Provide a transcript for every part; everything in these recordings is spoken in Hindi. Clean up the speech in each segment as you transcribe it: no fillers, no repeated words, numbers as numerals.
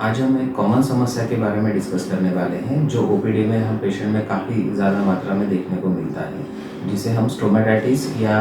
आज हम एक कॉमन समस्या के बारे में डिस्कस करने वाले हैं जो ओपीडी में हम पेशेंट में काफ़ी ज़्यादा मात्रा में देखने को मिलता है, जिसे हम स्टोमेटाइटिस या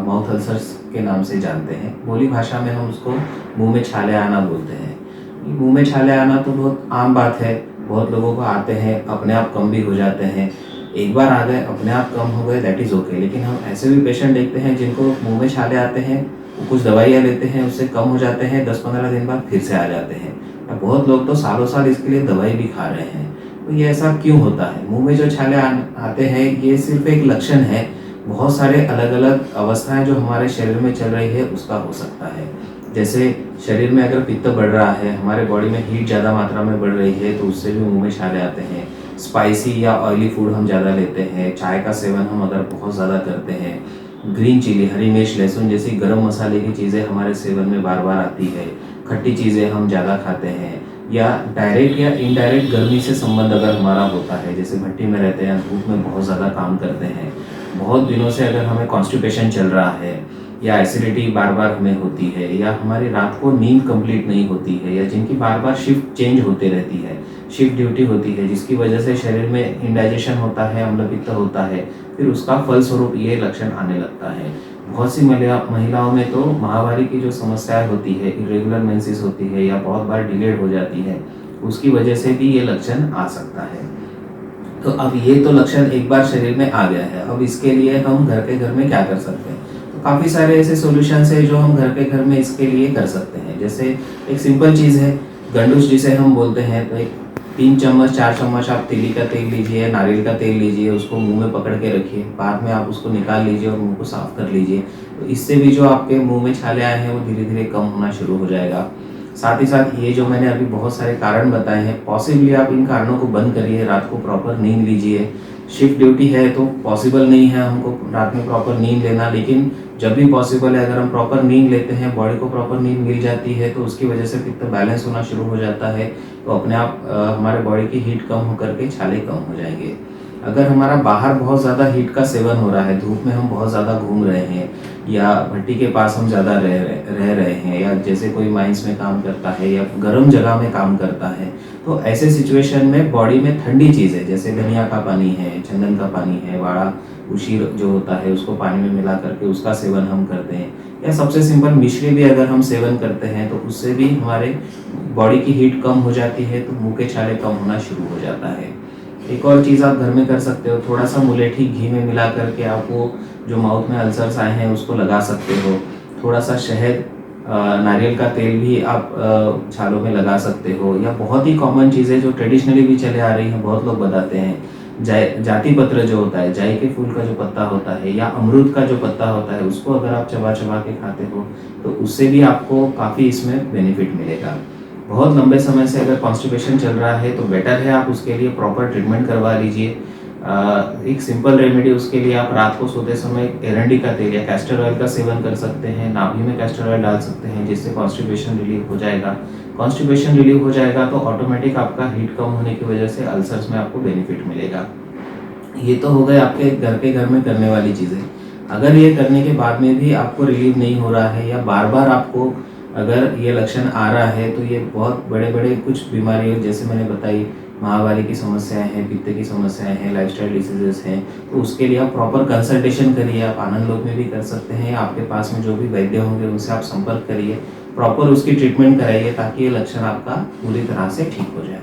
माउथ अल्सर्स के नाम से जानते हैं। बोली भाषा में हम उसको मुंह में छाले आना बोलते हैं। मुंह में छाले आना तो बहुत आम बात है, बहुत लोगों को आते हैं, अपने आप कम भी हो जाते हैं। एक बार आ गए अपने आप कम हो गए, दैट इज़ ओके। लेकिन हम ऐसे भी पेशेंट देखते हैं जिनको मुंह में छाले आते हैं, वो कुछ दवाइयाँ लेते हैं, उससे कम हो जाते हैं, 10-15 दिन बाद फिर से आ जाते हैं। बहुत लोग तो सालों साल इसके लिए दवाई भी खा रहे हैं। तो ये ऐसा क्यों होता है? मुंह में जो छाले आते हैं ये सिर्फ एक लक्षण है। बहुत सारे अलग अलग अवस्थाएं जो हमारे शरीर में चल रही है उसका हो सकता है। जैसे शरीर में अगर पित्त बढ़ रहा है, हमारे बॉडी में हीट ज़्यादा मात्रा में बढ़ रही है तो उससे भी मुंह में छाले आते हैं। स्पाइसी या ऑयली फूड हम ज़्यादा लेते हैं, चाय का सेवन हम अगर बहुत ज़्यादा करते हैं, ग्रीन चिली, हरी मिर्च, लहसुन जैसी गर्म मसाले की चीज़ें हमारे सेवन में बार बार आती है, खट्टी चीज़ें हम ज़्यादा खाते हैं, या डायरेक्ट या इनडायरेक्ट गर्मी से संबंध अगर हमारा होता है, जैसे भट्टी में रहते हैं, धूप में बहुत ज़्यादा काम करते हैं, बहुत दिनों से अगर हमें कॉन्स्टिपेशन चल रहा है, या एसिडिटी बार बार हमें होती है, या हमारी रात को नींद कंप्लीट नहीं होती है, या जिनकी बार बार शिफ्ट चेंज होते रहती है, शिफ्ट ड्यूटी होती है, जिसकी वजह से शरीर में इंडाइजेशन होता है, अम्लपित्त होता है, फिर उसका फलस्वरूप ये लक्षण आने लगता है। बहुत सी महिलाओं में तो माहवारी की जो समस्याएं होती है, इरेगुलर मेंसेस होती है या बहुत बार डिलेड हो जाती है, उसकी वजह से भी ये लक्षण आ सकता है। तो अब ये तो लक्षण एक बार शरीर में आ गया है, अब इसके लिए हम घर के घर में क्या कर सकते हैं? तो काफ़ी सारे ऐसे सॉल्यूशंस है जो हम घर के घर में इसके लिए कर सकते हैं। जैसे एक सिंपल चीज़ है गंडूस जिसे हम बोलते हैं, तो एक 3 चम्मच 4 चम्मच आप तिली का तेल लीजिए, नारियल का तेल लीजिए, उसको मुंह में पकड़ के रखिए, बाद में आप उसको निकाल लीजिए और मुंह को साफ कर लीजिए। तो इससे भी जो आपके मुंह में छाले आए हैं वो धीरे धीरे कम होना शुरू हो जाएगा। साथ ही साथ ये जो मैंने अभी बहुत सारे कारण बताए हैं, पॉसिबली आप इन कारणों को बंद करिए, रात को प्रॉपर नींद लीजिए। शिफ्ट ड्यूटी है तो पॉसिबल नहीं है हमको रात में प्रॉपर नींद लेना, लेकिन जब भी पॉसिबल है अगर हम प्रॉपर नींद लेते हैं, बॉडी को प्रॉपर नींद मिल जाती है तो उसकी वजह से पित्त बैलेंस होना शुरू हो जाता है, तो अपने आप हमारे बॉडी की हीट कम होकर के छाले कम हो जाएंगे। अगर हमारा बाहर बहुत ज़्यादा हीट का सेवन हो रहा है, धूप में हम बहुत ज़्यादा घूम रहे हैं, या भट्टी के पास हम ज़्यादा रह रहे हैं, या जैसे कोई माइंस में काम करता है या गर्म जगह में काम करता है, तो ऐसे सिचुएशन में बॉडी में ठंडी चीज़ें जैसे धनिया का पानी है, चंदन का पानी है, वाड़ा उशीर जो होता है उसको पानी में मिला करके उसका सेवन हम करते हैं, या सबसे सिंपल मिश्री भी अगर हम सेवन करते हैं तो उससे भी हमारे बॉडी की हीट कम हो जाती है, तो मुँह के छाले कम होना शुरू हो जाता है। एक और चीज़ आप घर में कर सकते हो, थोड़ा सा मुलेठी घी में मिला करके आप वो जो माउथ में अल्सर्स आए हैं उसको लगा सकते हो। थोड़ा सा शहद, नारियल का तेल भी आप छालों में लगा सकते हो, या बहुत ही कॉमन चीज़ें जो ट्रेडिशनली भी चले आ रही हैं, बहुत लोग बताते हैं, जाति पत्र जो होता है, जाई के फूल का जो पत्ता होता है, या अमरूद का जो पत्ता होता है, उसको अगर आप चबा चबा के खाते हो तो उससे भी आपको काफ़ी इसमें बेनिफिट मिलेगा। बहुत लंबे समय से अगर कॉन्स्टिपेशन चल रहा है तो बेटर है आप उसके लिए प्रॉपर ट्रीटमेंट करवा लीजिए। एक सिंपल रेमेडी उसके लिए आप रात को सोते समय एरंडी का तेल या कैस्टर ऑयल का सेवन कर सकते हैं, नाभि में कैस्टर ऑयल डाल सकते हैं, जिससे कॉन्स्टिपेशन रिलीव हो जाएगा। कॉन्स्टिपेशन रिलीव हो जाएगा तो ऑटोमेटिक आपका हीट कम होने की वजह से अल्सर्स में आपको बेनिफिट मिलेगा। ये तो हो गए आपके घर में करने वाली चीज़ें। अगर ये करने के बाद में भी आपको रिलीव नहीं हो रहा है, या बार बार आपको अगर ये लक्षण आ रहा है, तो ये बहुत बड़े बड़े कुछ बीमारियों जैसे मैंने बताई, माहवारी की समस्याएं हैं, पित्त की समस्याएं हैं, लाइफस्टाइल डिसीजेस हैं, तो उसके लिए आप प्रॉपर कंसल्टेशन करिए। आप आनंद लोक में भी कर सकते हैं, आपके पास में जो भी वैद्य होंगे उनसे आप संपर्क करिए, प्रॉपर उसकी ट्रीटमेंट कराइए ताकि ये लक्षण आपका पूरी तरह से ठीक हो जाए।